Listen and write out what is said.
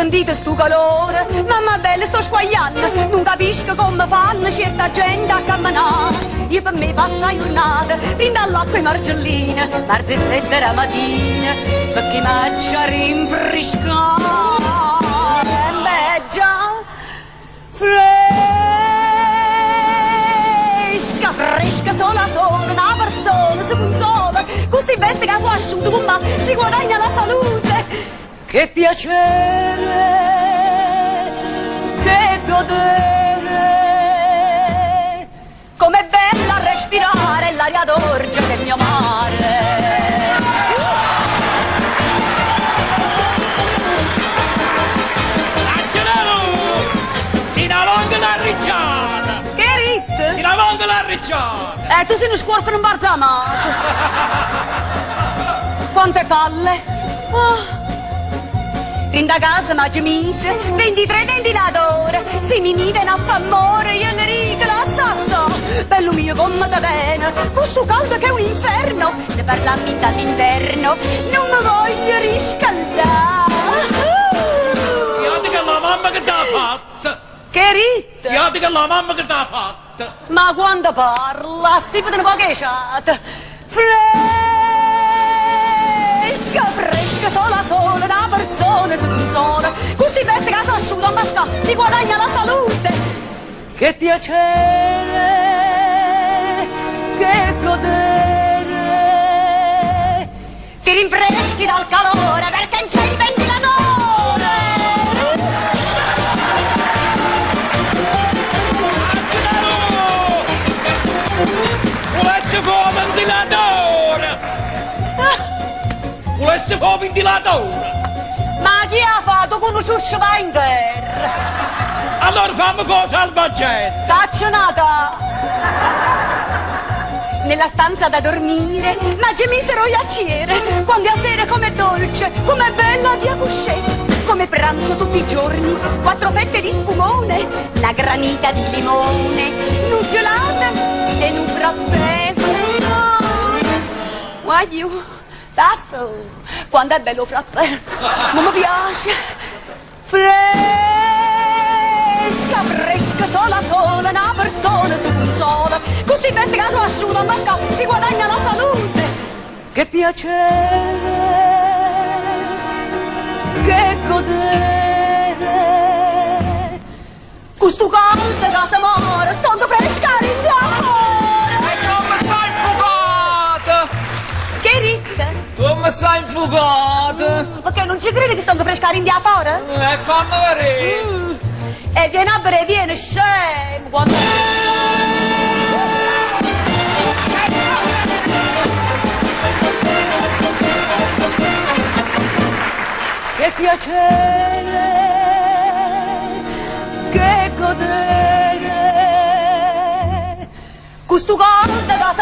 sentite sto calore? Mamma bella, sto squagliando, non capisco come fanno certa gente a camminare. Io per me passa la giornata, prendo all'acqua e margelline, martedì 7 la mattina, perché mangia rinfrescare. Beh già, fresca, sola, una persona si consola, questi vesti che sono asciutti, come si guadagna la salute. Che piacere, che godere, com'è bella respirare l'aria d'orgia del mio mare. Ti la voglio la ricciata! Che rit? Ti la voglio la ricciata! Tu sei uno squarzo non barzamato. Quante palle. Oh. Rinda casa mangi mise, 23 ventilatore, se mi miden a famore, io le righe la sasto, bello mio come da bene, questo caldo che è un inferno, ne parlammi dall'interno, non mi voglio riscaldare. Io dico la mamma che ti ha fatto! Che rit? Io dico la mamma che ti ha fatto! Ma quando parla, stipo di una pocheggiata, fresca, sola, una persona si consola, questi vesti che sono asciutti a masca, si guadagna la salute. Che piacere, che godere, ti rinfreschi dal calore perché c'è il ventilatore. Volesse fuoco il ventilatore! Volesse fuoco il ventilatore! Ma chi ha fatto con un ciuccio va in terra? Allora fammi fuoco salvagente! Saccionata! Nella stanza da dormire, ma gemisero gli acciere, quando a sera com'è dolce, com'è bella via cuscè, come pranzo tutti i giorni, 4 fette di spumone, una granita di limone, nu gelata e nu frappè. Guagliù, tasso, quando è bello frappè, non mi piace. Fresca, sola, una persona si consola, questi vesti che sono asciutti a masca, si guadagna la salute. Che piacere, che godere, questo caldo che si muore, stando fresca in fuori. E come stai infugata? Che ricca? Come stai infugata? Perché non ci credi che stando fresca in fuori? Fammi vedere! E viene a bere, viene scemo quando... Che piacere, che godere, questo caldo da